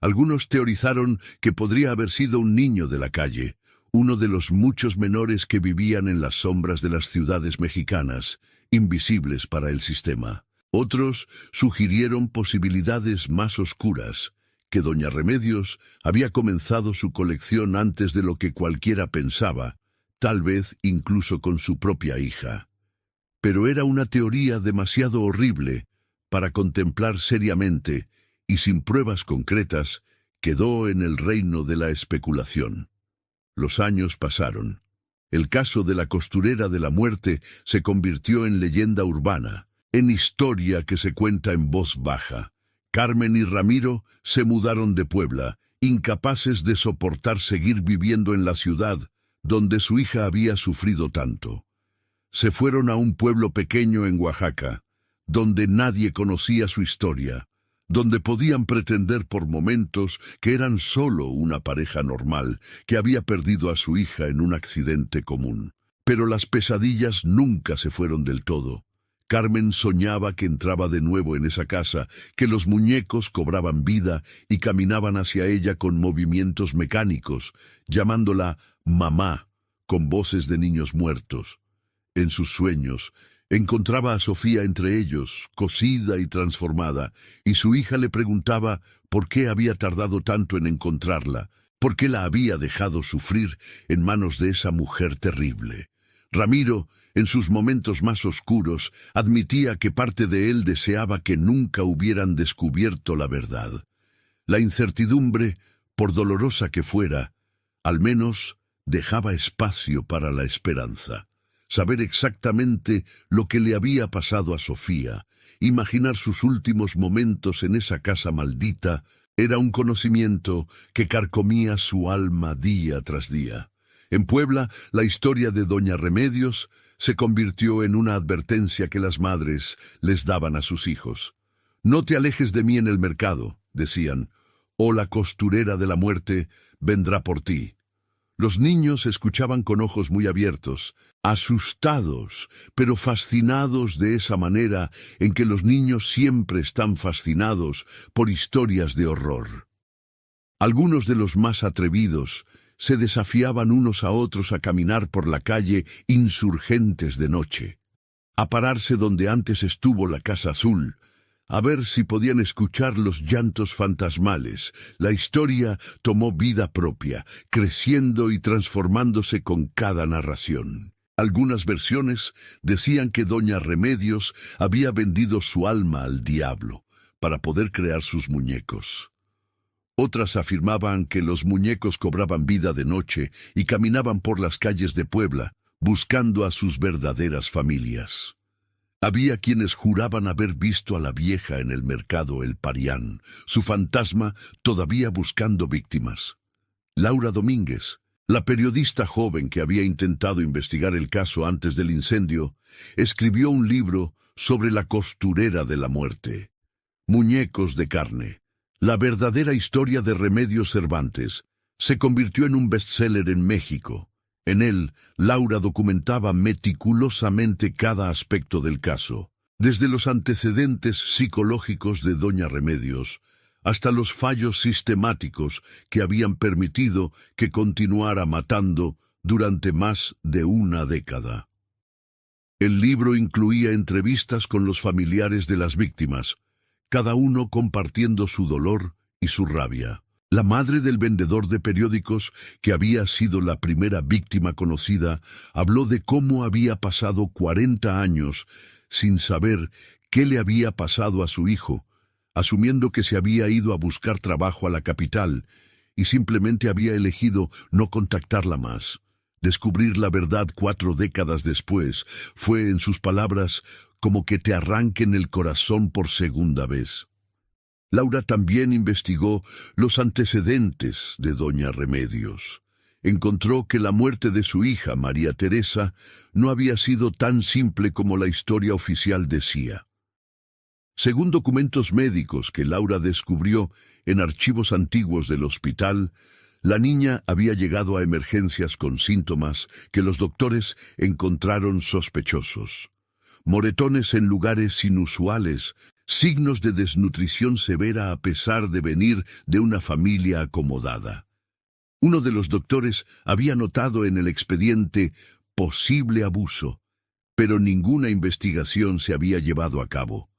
Algunos teorizaron que podría haber sido un niño de la calle, uno de los muchos menores que vivían en las sombras de las ciudades mexicanas, invisibles para el sistema. Otros sugirieron posibilidades más oscuras, que doña Remedios había comenzado su colección antes de lo que cualquiera pensaba, tal vez incluso con su propia hija. Pero era una teoría demasiado horrible para contemplar seriamente, y sin pruebas concretas, quedó en el reino de la especulación. Los años pasaron. El caso de la costurera de la muerte se convirtió en leyenda urbana, en historia que se cuenta en voz baja. Carmen y Ramiro se mudaron de Puebla, incapaces de soportar seguir viviendo en la ciudad donde su hija había sufrido tanto. Se fueron a un pueblo pequeño en Oaxaca, donde nadie conocía su historia, donde podían pretender por momentos que eran solo una pareja normal que había perdido a su hija en un accidente común. Pero las pesadillas nunca se fueron del todo. Carmen soñaba que entraba de nuevo en esa casa, que los muñecos cobraban vida y caminaban hacia ella con movimientos mecánicos, llamándola mamá, con voces de niños muertos. En sus sueños, encontraba a Sofía entre ellos, cosida y transformada, y su hija le preguntaba por qué había tardado tanto en encontrarla, por qué la había dejado sufrir en manos de esa mujer terrible. Ramiro, en sus momentos más oscuros, admitía que parte de él deseaba que nunca hubieran descubierto la verdad. La incertidumbre, por dolorosa que fuera, al menos dejaba espacio para la esperanza. Saber exactamente lo que le había pasado a Sofía, imaginar sus últimos momentos en esa casa maldita, Era un conocimiento que carcomía su alma día tras día. En Puebla, la historia de Doña Remedios se convirtió en una advertencia que las madres les daban a sus hijos. «No te alejes de mí en el mercado», decían, «o la costurera de la muerte vendrá por ti». Los niños escuchaban con ojos muy abiertos, asustados, pero fascinados de esa manera en que los niños siempre están fascinados por historias de horror. Algunos de los más atrevidos se desafiaban unos a otros a caminar por la calle Insurgentes de noche, a pararse donde antes estuvo la Casa Azul, a ver si podían escuchar los llantos fantasmales. La historia tomó vida propia, creciendo y transformándose con cada narración. Algunas versiones decían que Doña Remedios había vendido su alma al diablo para poder crear sus muñecos. Otras afirmaban que los muñecos cobraban vida de noche y caminaban por las calles de Puebla, buscando a sus verdaderas familias. Había quienes juraban haber visto a la vieja en el mercado El Parián, su fantasma todavía buscando víctimas. Laura Domínguez, la periodista joven que había intentado investigar el caso antes del incendio, escribió un libro sobre la costurera de la muerte. Muñecos de carne. La verdadera historia de Remedios Cervantes se convirtió en un bestseller en México. En él, Laura documentaba meticulosamente cada aspecto del caso, desde los antecedentes psicológicos de Doña Remedios hasta los fallos sistemáticos que habían permitido que continuara matando durante más de una década. El libro incluía entrevistas con los familiares de las víctimas, cada uno compartiendo su dolor y su rabia. La madre del vendedor de periódicos, que había sido la primera víctima conocida, habló de cómo había pasado 40 años sin saber qué le había pasado a su hijo, asumiendo que se había ido a buscar trabajo a la capital y simplemente había elegido no contactarla más. Descubrir la verdad 4 décadas después fue, en sus palabras, como que te arranquen el corazón por segunda vez. Laura también investigó los antecedentes de Doña Remedios. Encontró que la muerte de su hija, María Teresa, no había sido tan simple como la historia oficial decía. Según documentos médicos que Laura descubrió en archivos antiguos del hospital, la niña había llegado a emergencias con síntomas que los doctores encontraron sospechosos. Moretones en lugares inusuales, signos de desnutrición severa a pesar de venir de una familia acomodada. Uno de los doctores había notado en el expediente posible abuso, pero ninguna investigación se había llevado a cabo.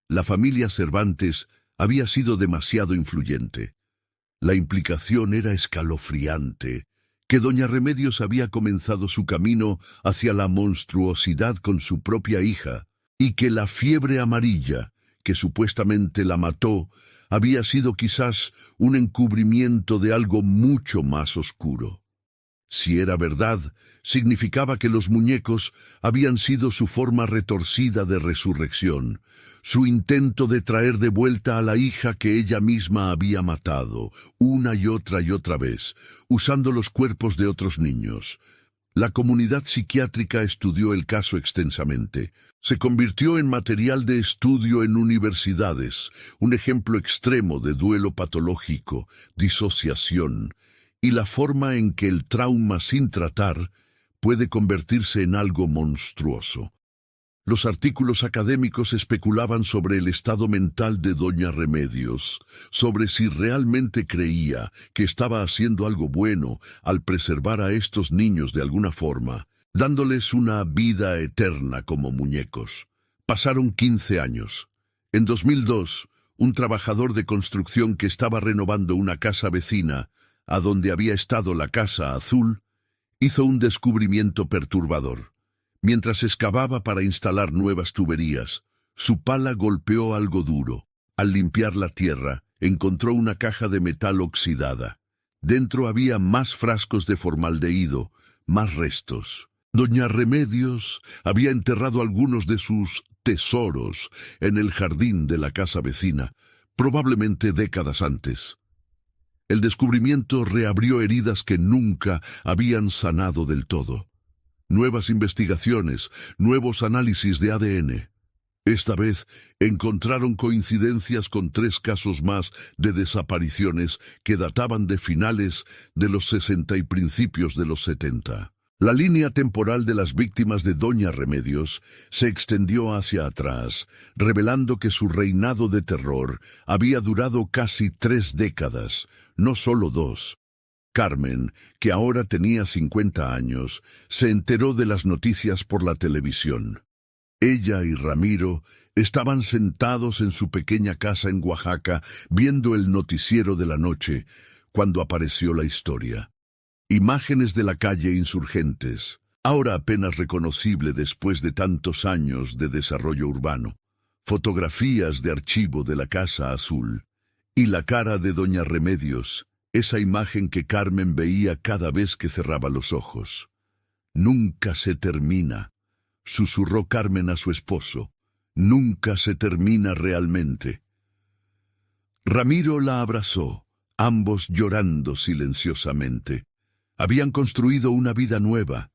La familia Cervantes había sido demasiado influyente. La implicación era escalofriante, que Doña Remedios había comenzado su camino hacia la monstruosidad con su propia hija, y que la fiebre amarilla, que supuestamente la mató, había sido quizás un encubrimiento de algo mucho más oscuro. Si era verdad, significaba que los muñecos habían sido su forma retorcida de resurrección, su intento de traer de vuelta a la hija que ella misma había matado, una y otra vez, usando los cuerpos de otros niños. La comunidad psiquiátrica estudió el caso extensamente. Se convirtió en material de estudio en universidades, un ejemplo extremo de duelo patológico, disociación, y la forma en que el trauma sin tratar puede convertirse en algo monstruoso. Los artículos académicos especulaban sobre el estado mental de Doña Remedios, sobre si realmente creía que estaba haciendo algo bueno al preservar a estos niños de alguna forma, dándoles una vida eterna como muñecos. Pasaron 15 años. En 2002, un trabajador de construcción que estaba renovando una casa vecina, a donde había estado la Casa Azul, hizo un descubrimiento perturbador. Mientras excavaba para instalar nuevas tuberías, su pala golpeó algo duro. Al limpiar la tierra, encontró una caja de metal oxidada. Dentro había más frascos de formaldehído, más restos. Doña Remedios había enterrado algunos de sus tesoros en el jardín de la casa vecina, probablemente décadas antes. El descubrimiento reabrió heridas que nunca habían sanado del todo. Nuevas investigaciones, nuevos análisis de ADN. Esta vez encontraron coincidencias con 3 casos más de desapariciones que databan de finales de los 60 y principios de los 70. La línea temporal de las víctimas de Doña Remedios se extendió hacia atrás, revelando que su reinado de terror había durado casi 3 décadas, no solo 2. Carmen, que ahora tenía 50 años, se enteró de las noticias por la televisión. Ella y Ramiro estaban sentados en su pequeña casa en Oaxaca viendo el noticiero de la noche cuando apareció la historia. Imágenes de la calle Insurgentes, ahora apenas reconocible después de tantos años de desarrollo urbano. Fotografías de archivo de la Casa Azul. Y la cara de Doña Remedios, esa imagen que Carmen veía cada vez que cerraba los ojos. «Nunca se termina», susurró Carmen a su esposo. «Nunca se termina realmente». Ramiro la abrazó, ambos llorando silenciosamente. Habían construido una vida nueva.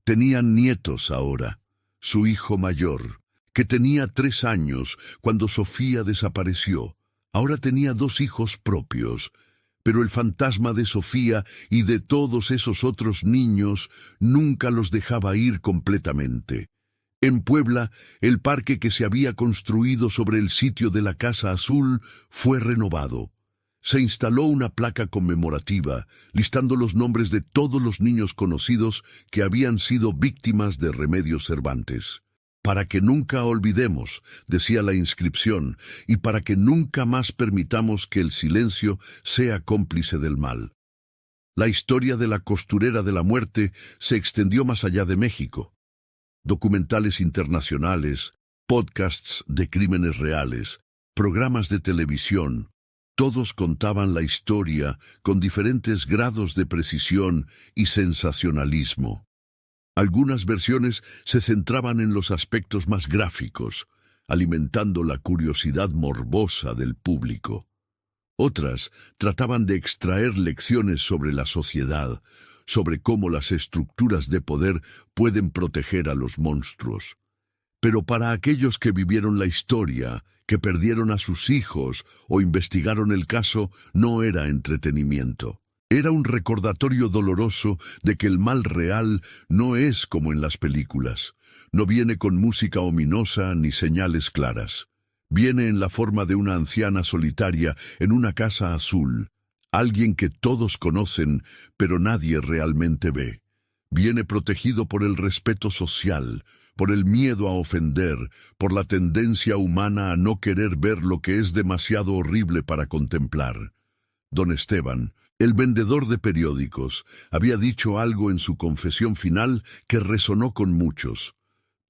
Tenían nietos ahora. Su hijo mayor, que tenía 3 años cuando Sofía desapareció, ahora tenía 2 hijos propios. Pero el fantasma de Sofía y de todos esos otros niños nunca los dejaba ir completamente. En Puebla, el parque que se había construido sobre el sitio de la Casa Azul fue renovado. Se instaló una placa conmemorativa, listando los nombres de todos los niños conocidos que habían sido víctimas de Remedios Cervantes. Para que nunca olvidemos, decía la inscripción, y para que nunca más permitamos que el silencio sea cómplice del mal. La historia de la costurera de la muerte se extendió más allá de México. Documentales internacionales, podcasts de crímenes reales, programas de televisión, todos contaban la historia con diferentes grados de precisión y sensacionalismo. Algunas versiones se centraban en los aspectos más gráficos, alimentando la curiosidad morbosa del público. Otras trataban de extraer lecciones sobre la sociedad, sobre cómo las estructuras de poder pueden proteger a los monstruos. Pero para aquellos que vivieron la historia, que perdieron a sus hijos o investigaron el caso, no era entretenimiento. Era un recordatorio doloroso de que el mal real no es como en las películas. No viene con música ominosa ni señales claras. Viene en la forma de una anciana solitaria en una casa azul. Alguien que todos conocen, pero nadie realmente ve. Viene protegido por el respeto social, por el miedo a ofender, por la tendencia humana a no querer ver lo que es demasiado horrible para contemplar. Don Esteban, el vendedor de periódicos, había dicho algo en su confesión final que resonó con muchos.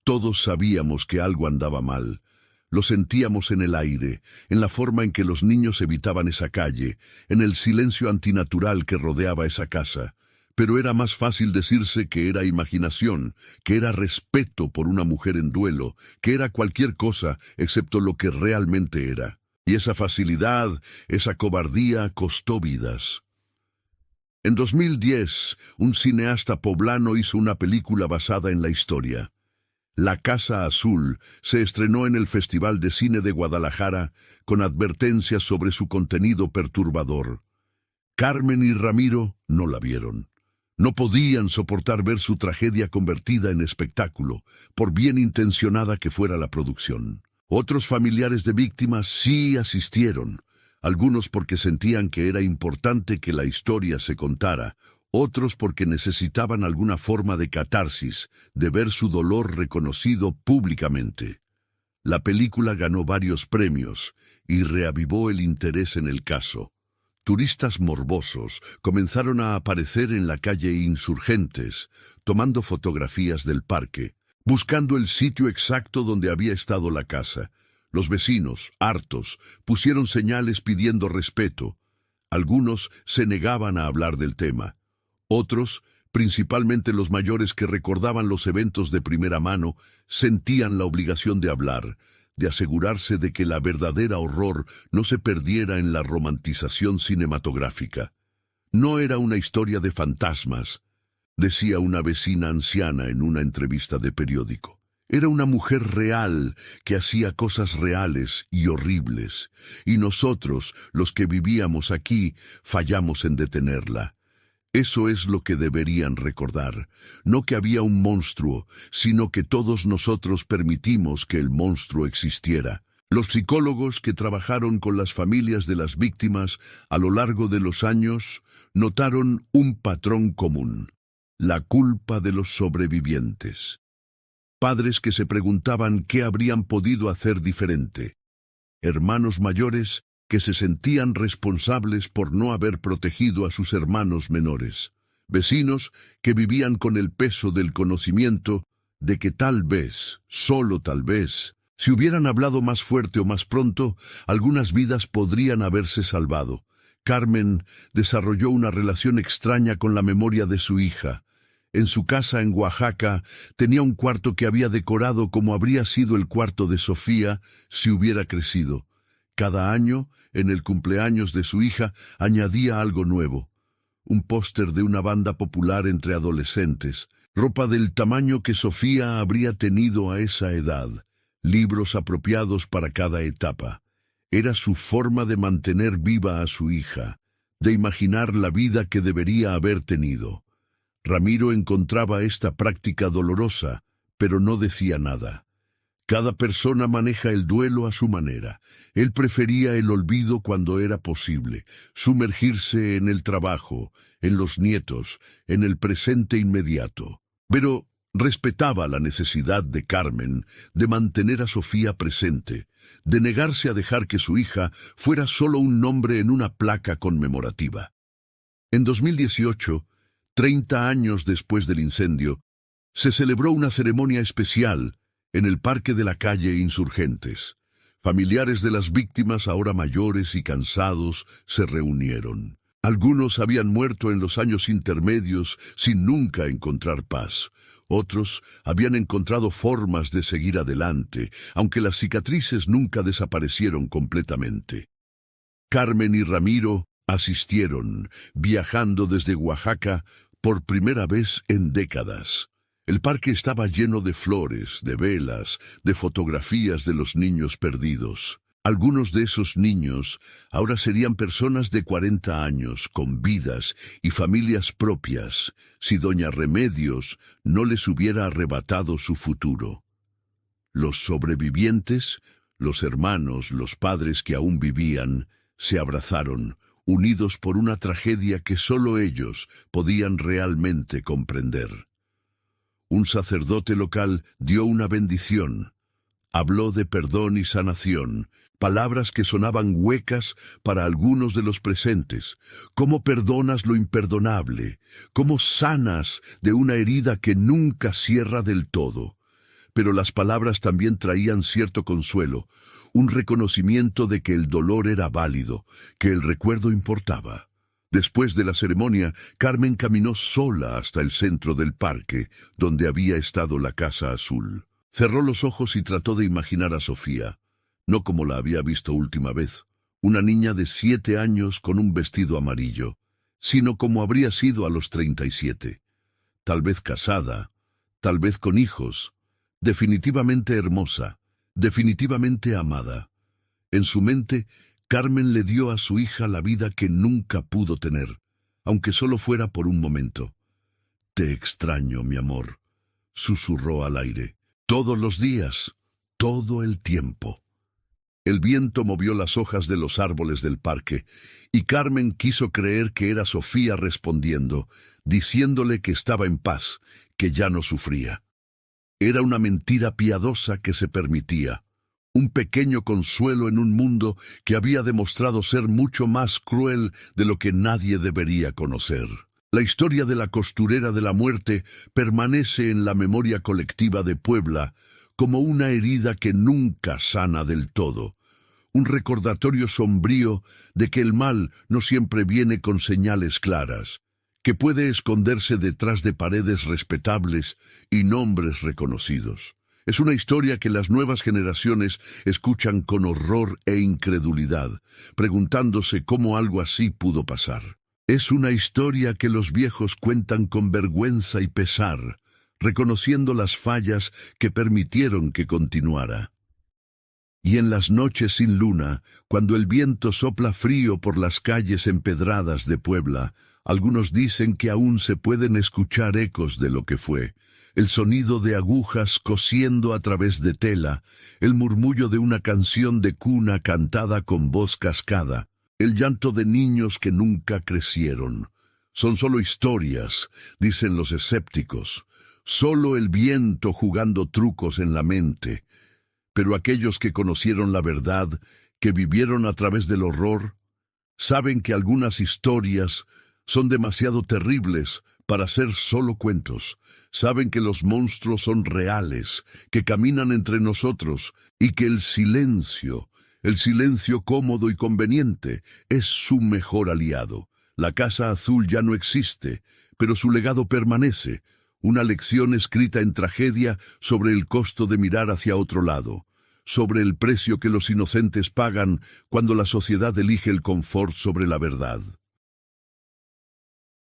Todos sabíamos que algo andaba mal. Lo sentíamos en el aire, en la forma en que los niños evitaban esa calle, en el silencio antinatural que rodeaba esa casa. Pero era más fácil decirse que era imaginación, que era respeto por una mujer en duelo, que era cualquier cosa excepto lo que realmente era. Y esa facilidad, esa cobardía costó vidas. En 2010, un cineasta poblano hizo una película basada en la historia. La Casa Azul se estrenó en el Festival de Cine de Guadalajara con advertencias sobre su contenido perturbador. Carmen y Ramiro no la vieron. No podían soportar ver su tragedia convertida en espectáculo, por bien intencionada que fuera la producción. Otros familiares de víctimas sí asistieron, algunos porque sentían que era importante que la historia se contara, otros porque necesitaban alguna forma de catarsis, de ver su dolor reconocido públicamente. La película ganó varios premios y reavivó el interés en el caso. Turistas morbosos comenzaron a aparecer en la calle Insurgentes, tomando fotografías del parque, buscando el sitio exacto donde había estado la casa. Los vecinos, hartos, pusieron señales pidiendo respeto. Algunos se negaban a hablar del tema. Otros, principalmente los mayores que recordaban los eventos de primera mano, sentían la obligación de hablar, de asegurarse de que la verdadera horror no se perdiera en la romantización cinematográfica. No era una historia de fantasmas, decía una vecina anciana en una entrevista de periódico. Era una mujer real que hacía cosas reales y horribles, y nosotros, los que vivíamos aquí, fallamos en detenerla. Eso es lo que deberían recordar, no que había un monstruo, sino que todos nosotros permitimos que el monstruo existiera. Los psicólogos que trabajaron con las familias de las víctimas a lo largo de los años notaron un patrón común: la culpa de los sobrevivientes. Padres que se preguntaban qué habrían podido hacer diferente. Hermanos mayores que se sentían responsables por no haber protegido a sus hermanos menores. Vecinos que vivían con el peso del conocimiento de que tal vez, solo tal vez, si hubieran hablado más fuerte o más pronto, algunas vidas podrían haberse salvado. Carmen desarrolló una relación extraña con la memoria de su hija. En su casa en Oaxaca tenía un cuarto que había decorado como habría sido el cuarto de Sofía si hubiera crecido. Cada año, en el cumpleaños de su hija, añadía algo nuevo. Un póster de una banda popular entre adolescentes, ropa del tamaño que Sofía habría tenido a esa edad, libros apropiados para cada etapa. Era su forma de mantener viva a su hija, de imaginar la vida que debería haber tenido. Ramiro encontraba esta práctica dolorosa, pero no decía nada. Cada persona maneja el duelo a su manera. Él prefería el olvido cuando era posible, sumergirse en el trabajo, en los nietos, en el presente inmediato. Pero respetaba la necesidad de Carmen de mantener a Sofía presente, de negarse a dejar que su hija fuera solo un nombre en una placa conmemorativa. En 2018, 30 años después del incendio, se celebró una ceremonia especial en el Parque de la Calle Insurgentes. Familiares de las víctimas, ahora mayores y cansados, se reunieron. Algunos habían muerto en los años intermedios sin nunca encontrar paz. Otros habían encontrado formas de seguir adelante, aunque las cicatrices nunca desaparecieron completamente. Carmen y Ramiro asistieron, viajando desde Oaxaca por primera vez en décadas. El parque estaba lleno de flores, de velas, de fotografías de los niños perdidos. Algunos de esos niños ahora serían personas de 40 años, con vidas y familias propias, si doña Remedios no les hubiera arrebatado su futuro. Los sobrevivientes, los hermanos, los padres que aún vivían, se abrazaron, unidos por una tragedia que solo ellos podían realmente comprender. Un sacerdote local dio una bendición. Habló de perdón y sanación, palabras que sonaban huecas para algunos de los presentes. ¿Cómo perdonas lo imperdonable? ¿Cómo sanas de una herida que nunca cierra del todo? Pero las palabras también traían cierto consuelo, un reconocimiento de que el dolor era válido, que el recuerdo importaba. Después de la ceremonia, Carmen caminó sola hasta el centro del parque, donde había estado la Casa Azul. Cerró los ojos y trató de imaginar a Sofía, no como la había visto última vez, una niña de 7 años con un vestido amarillo, sino como habría sido a los 37. Tal vez casada, tal vez con hijos, definitivamente hermosa, definitivamente amada. En su mente, Carmen le dio a su hija la vida que nunca pudo tener, aunque solo fuera por un momento. «Te extraño, mi amor», susurró al aire. «Todos los días, todo el tiempo». El viento movió las hojas de los árboles del parque, y Carmen quiso creer que era Sofía respondiendo, diciéndole que estaba en paz, que ya no sufría. Era una mentira piadosa que se permitía, un pequeño consuelo en un mundo que había demostrado ser mucho más cruel de lo que nadie debería conocer. La historia de la costurera de la muerte permanece en la memoria colectiva de Puebla como una herida que nunca sana del todo, un recordatorio sombrío de que el mal no siempre viene con señales claras, que puede esconderse detrás de paredes respetables y nombres reconocidos. Es una historia que las nuevas generaciones escuchan con horror e incredulidad, preguntándose cómo algo así pudo pasar. Es una historia que los viejos cuentan con vergüenza y pesar, reconociendo las fallas que permitieron que continuara. Y en las noches sin luna, cuando el viento sopla frío por las calles empedradas de Puebla, algunos dicen que aún se pueden escuchar ecos de lo que fue. El sonido de agujas cosiendo a través de tela, el murmullo de una canción de cuna cantada con voz cascada, el llanto de niños que nunca crecieron. Son solo historias, dicen los escépticos, solo el viento jugando trucos en la mente. Pero aquellos que conocieron la verdad, que vivieron a través del horror, saben que algunas historias son demasiado terribles para ser solo cuentos. Saben que los monstruos son reales, que caminan entre nosotros y que el silencio cómodo y conveniente, es su mejor aliado. La Casa Azul ya no existe, pero su legado permanece, una lección escrita en tragedia sobre el costo de mirar hacia otro lado, sobre el precio que los inocentes pagan cuando la sociedad elige el confort sobre la verdad.